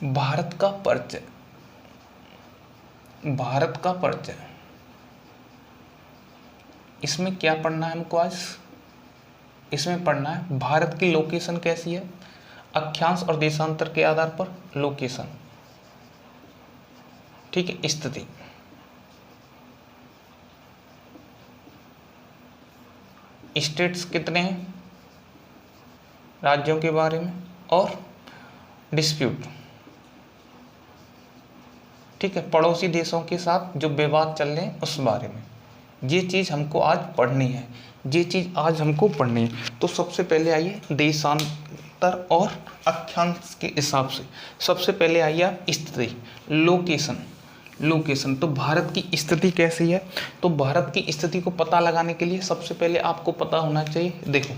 भारत का परिचय, भारत का परिचय, इसमें क्या पढ़ना है हमको आज? इसमें पढ़ना है भारत की लोकेशन कैसी है, अक्षांश और देशांतर के आधार पर लोकेशन, ठीक है, स्थिति। स्टेट्स कितने हैं राज्यों के बारे में, और डिस्प्यूट, ठीक है, पड़ोसी देशों के साथ जो विवाद चल रहे हैं उस बारे में। ये चीज़ हमको आज पढ़नी है, ये चीज़ आज हमको पढ़नी है। तो सबसे पहले आइए देशांतर और अक्षांश के हिसाब से, सबसे पहले आइए आप स्थिति, लोकेशन। लोकेशन तो भारत की स्थिति कैसी है, तो भारत की स्थिति को पता लगाने के लिए सबसे पहले आपको पता होना चाहिए, देखो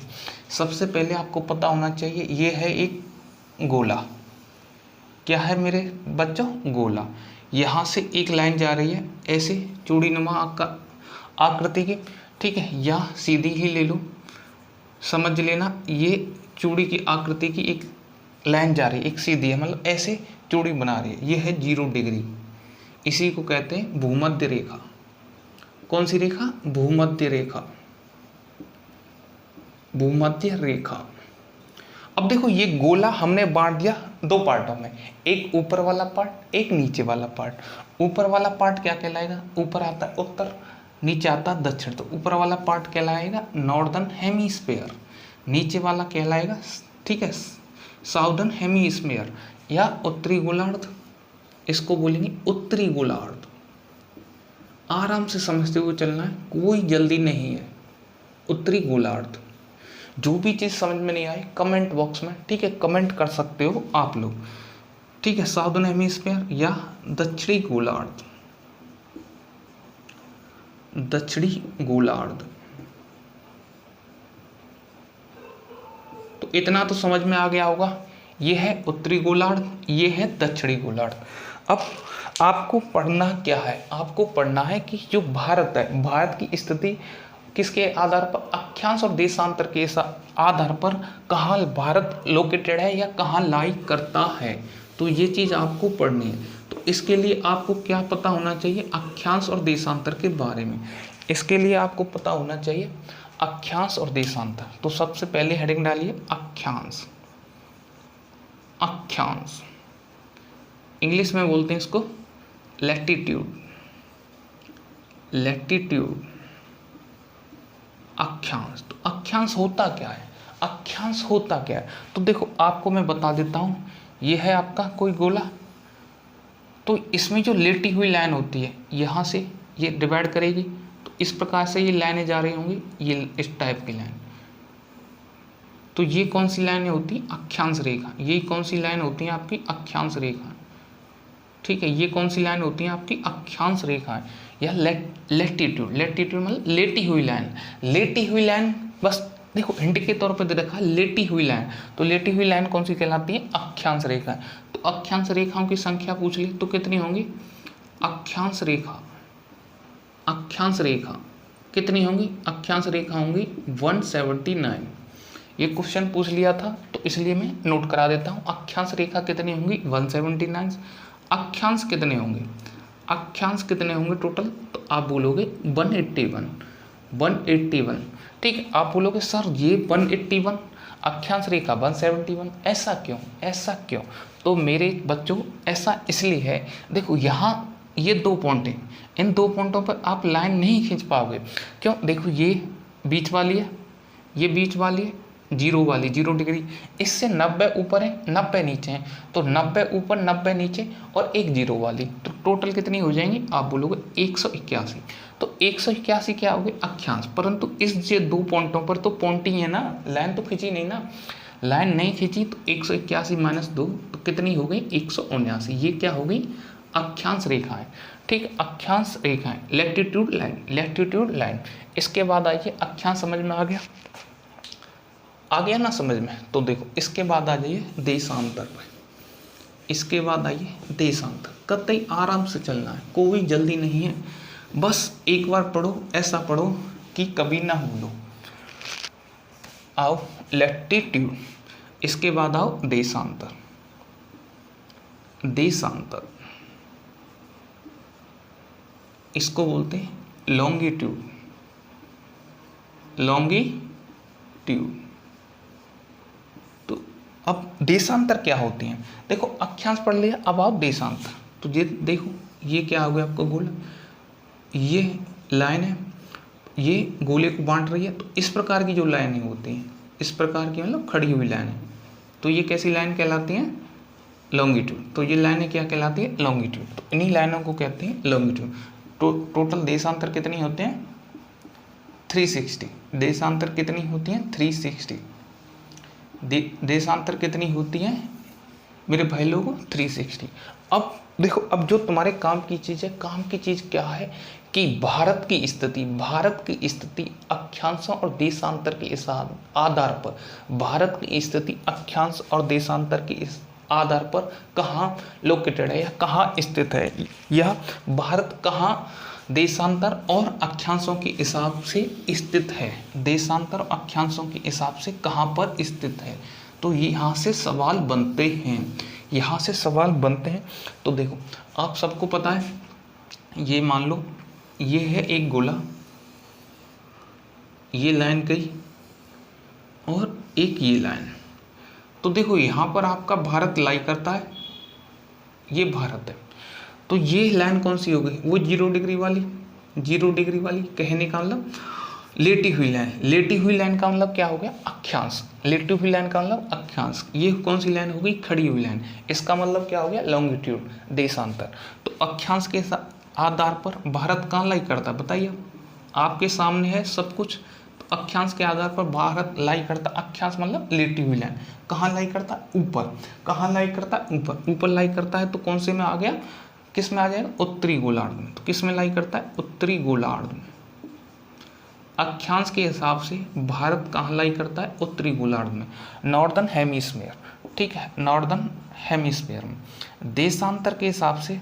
सबसे पहले आपको पता होना चाहिए ये है एक गोला। क्या है मेरे बच्चों? गोला। यहाँ से एक लाइन जा रही है ऐसे चूड़ीनुमा आकृति की, ठीक है, या सीधी ही ले लो, समझ लेना ये चूड़ी की आकृति की एक लाइन जा रही है, एक सीधी है, मतलब ऐसे चूड़ी बना रही है, ये है 0 डिग्री, इसी को कहते हैं भूमध्य रेखा। कौन सी रेखा? भूमध्य रेखा, भूमध्य रेखा। अब देखो ये गोला हमने बांट दिया 2 पार्टों में, एक ऊपर वाला पार्ट, एक नीचे वाला पार्ट। ऊपर वाला पार्ट क्या कहलाएगा? ऊपर आता है उत्तर, नीचे आता है दक्षिण, तो ऊपर वाला पार्ट कहलाएगा नॉर्दर्न हेमीस्फीयर, नीचे वाला कहलाएगा, ठीक है, साउदर्न हेमीस्फीयर या उत्तरी गोलार्ध, इसको बोलेंगे उत्तरी गोलार्ध। आराम से समझते हुए चलना है, कोई जल्दी नहीं है। उत्तरी गोलार्ध। जो भी चीज़ समझ में नहीं आई कमेंट बॉक्स में, ठीक है, कमेंट कर सकते हो आप लोग, ठीक है, साउदर्न हेमीस्फीयर या दक्षिणी गोलार्ध, दक्षिणी गोलार्ध। तो इतना तो समझ में आ गया होगा, ये है उत्तरी गोलार्ध, ये है दक्षिणी गोलार्ध। अब आपको पढ़ना क्या है? आपको पढ़ना है कि जो भारत है, भारत की स्थिति किसके आधार पर? अक्षांश और देशांतर के आधार पर कहाँ भारत लोकेटेड है या कहाँ लाई करता है, तो ये चीज़ आपको पढ़नी है। तो इसके लिए आपको क्या पता होना चाहिए? अक्षांश और देशांतर के बारे में। इसके लिए आपको पता होना चाहिए अक्षांश और देशांतर। तो सबसे पहले हेडिंग डालिए अक्षांश। अक्षांश इंग्लिश में बोलते हैं इसको लैटिट्यूड, लैटिट्यूड। अक्षांश, तो अक्षांश होता क्या है? अक्षांश होता क्या है? तो देखो आपको मैं बता देता हूँ, ये है आपका कोई गोला, तो इसमें जो लेटी हुई लाइन होती है यहाँ से ये डिवाइड करेगी, तो इस प्रकार से ये लाइनें जा रही होंगी, ये इस टाइप की लाइन। तो ये कौन सी लाइनें होती हैं? अक्षांश रेखा। ये कौन सी लाइन होती है आपकी? अक्षांश रेखा, ठीक है। ये कौन सी लाइन होती है आपकी? अक्षांश रेखा है या लैटिट्यूड। लैटिट्यूड मतलब लेटी हुई लाइन। लेटी हुई लाइन बस देखो हिंट के तौर पर दे रखा है लेटी हुई लाइन, तो लेटी हुई लाइन कौन सी कहलाती है? अक्षांश रेखा। तो अक्षांश रेखाओं की संख्या पूछ ली तो कितनी होंगी? अक्षांश रेखा, अक्षांश रेखा कितनी होंगी? अक्षांश रेखा होंगी 179। ये क्वेश्चन पूछ लिया था तो इसलिए मैं नोट करा देता हूँ। अक्षांश रेखा कितनी होंगी? 179। अक्षांश कितने होंगे? अक्षांश कितने होंगे टोटल? तो आप बोलोगे 181, 181, ठीक है। आप बोलोगे सर ये 181, अक्षांश रेखा 171, ऐसा क्यों? ऐसा क्यों? तो मेरे बच्चों ऐसा इसलिए है, देखो यहाँ ये 2 पॉइंट हैं, इन 2 पॉइंटों पर आप लाइन नहीं खींच पाओगे। क्यों? देखो ये बीच वाली है, ये बीच वाली है, 0 वाली 0 डिग्री, इससे 90 ऊपर है 90 नीचे है, तो 90 ऊपर 90 नीचे और एक 0 वाली, तो टोटल कितनी हो जाएंगी? आप बोलोगे 181। तो 181 क्या हो गए? अक्षांश। परंतु इस ये 2 पॉइंटों पर तो पॉइंट ही है ना, लाइन तो खींची नहीं ना, लाइन नहीं खींची, तो 181 - 2 तो कितनी हो गई? 179। ये क्या हो गई? अक्षांश रेखा है, ठीक। अक्षांश रेखा है, लैटिट्यूड लाइन, लैटिट्यूड लाइन। इसके बाद आइए अक्षांश समझ में आ गया, आ गया ना समझ में? तो देखो इसके बाद आ जाइए देशांतर पर। इसके बाद आइए देशांतर। कतई आराम से चलना है, कोई जल्दी नहीं है, बस एक बार पढ़ो, ऐसा पढ़ो कि कभी ना भूलो। आओ लैटिट्यूड, इसके बाद आओ देशांतर। देशांतर, इसको बोलते हैं लॉन्गिट्यूड। लॉन्गिट्यूड। तो अब देशांतर क्या होते हैं? देखो अक्षांश पढ़ लिया, अब आप देशांतर। तो ये देखो, ये क्या हो गया आपका गोला, ये लाइन है, ये गोले को बांट रही है। तो इस प्रकार की जो लाइनें होती हैं, इस प्रकार की मतलब खड़ी हुई लाइन है, तो ये कैसी लाइन कहलाती हैं? लॉन्गिट्यूड। तो ये लाइनें क्या कहलाती है? लॉन्गिट्यूड। तो इन्हीं लाइनों को कहते हैं लॉन्गिट्यूड। टोटल देशांतर कितनी होते हैं? 360। देशांतर कितनी होती हैं? 360। देशांतर कितनी होती हैं मेरे भाई लोगों? 360। अब देखो, अब जो तुम्हारे काम की चीज़ है, काम की चीज़ क्या है कि भारत की स्थिति अक्षांशों और देशांतर के इस आधार पर, भारत की स्थिति अक्षांश और देशांतर के इस आधार पर कहाँ लोकेटेड है या कहाँ स्थित है, या भारत कहाँ देशांतर और अक्षांशों के हिसाब से स्थित है, देशांतर और अक्षांशों के हिसाब से कहाँ पर स्थित है। तो यहाँ से सवाल बनते हैं, यहाँ से सवाल बनते हैं। तो देखो, आप सबको पता है, ये मान लो ये है एक गोला, ये लाइन गई और एक ये लाइन। तो देखो यहाँ पर आपका भारत लाई करता है, ये भारत है। तो ये लाइन कौन सी हो गई? वो 0 डिग्री वाली, 0 डिग्री वाली। कहने का मतलब लेटी हुई लाइन, लेटी हुई लाइन का मतलब क्या हो गया? अक्षांश। लेटी हुई लाइन का मतलब अक्षांश। ये कौन सी लाइन हो गई? खड़ी हुई लाइन। इसका मतलब क्या हो गया? लॉन्गिट्यूड, देशांतर। तो अक्षांश के आधार पर भारत कहाँ लाई करता है बताइए? आपके सामने है सब कुछ। तो अक्षांश के आधार पर भारत लाई करता, अक्षांश मतलब लेटी हुई लाइन। कहाँ लाई करता है? ऊपर। कहाँ लाई करता है? ऊपर। ऊपर लाई करता है तो कौन से में आ गया? किस में आ जाएगा? उत्तरी गोलार्ध में। तो किस में लाई करता है? उत्तरी गोलार्ध में। अक्षांश के हिसाब से भारत कहाँ लाई करता है? उत्तरी गोलार्ध में, नॉर्दर्न हेमिस्फीयर। ठीक है, नॉर्दर्न हेमिस्फीयर में। देशांतर के हिसाब से,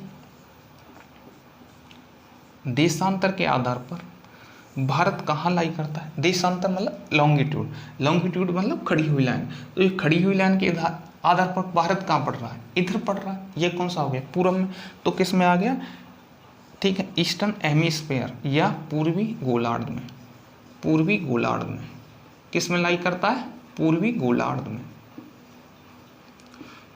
देशांतर के आधार पर भारत कहाँ लाई करता है? देशांतर मतलब लॉन्गिट्यूड, लॉन्गिट्यूड मतलब खड़ी हुई लाइन। तो ये खड़ी हुई लाइन के आधार पर भारत कहाँ पड़ रहा है? इधर पड़ रहा है। ये कौन सा हो गया? पूर्व में। तो किस में आ गया? ठीक है, ईस्टर्न हेमिस्फीयर या पूर्वी गोलार्ध में। पूर्वी गोलार्ध में। किस में लाई करता है? पूर्वी गोलार्ध में।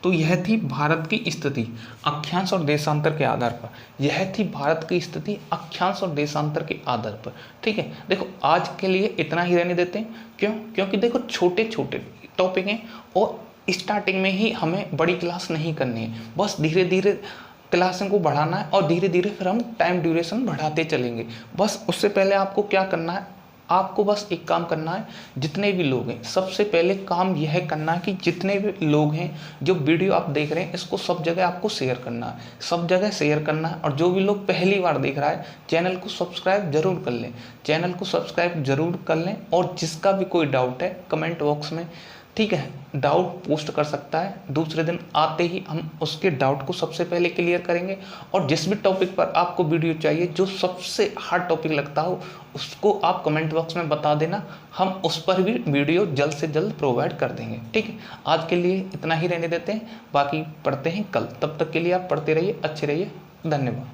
तो यह थी भारत की स्थिति अक्षांश और देशांतर के आधार पर। यह थी भारत की स्थिति अक्षांश और देशांतर के आधार पर। ठीक है, देखो आज के लिए इतना ही रहने देते हैं। क्यों? क्योंकि देखो छोटे छोटे टॉपिक हैं और स्टार्टिंग में ही हमें बड़ी क्लास नहीं करनी है, बस धीरे धीरे क्लासों को बढ़ाना है और धीरे धीरे फिर हम टाइम ड्यूरेशन बढ़ाते चलेंगे। बस उससे पहले आपको क्या करना है? आपको बस एक काम करना है, जितने भी लोग हैं सबसे पहले काम यह करना है कि जितने भी लोग हैं जो वीडियो आप देख रहे हैं इसको सब जगह आपको शेयर करना है, सब जगह शेयर करना है। और जो भी लोग पहली बार देख रहा है चैनल को सब्सक्राइब जरूर कर लें, चैनल को सब्सक्राइब जरूर कर लें। और जिसका भी कोई डाउट है कमेंट बॉक्स में, ठीक है, डाउट पोस्ट कर सकता है। दूसरे दिन आते ही हम उसके डाउट को सबसे पहले क्लियर करेंगे। और जिस भी टॉपिक पर आपको वीडियो चाहिए, जो सबसे हार्ड टॉपिक लगता हो, उसको आप कमेंट बॉक्स में बता देना, हम उस पर भी वीडियो जल्द से जल्द प्रोवाइड कर देंगे। ठीक है, आज के लिए इतना ही रहने देते हैं, बाकी पढ़ते हैं कल। तब तक के लिए आप पढ़ते रहिए, अच्छे रहिए, धन्यवाद।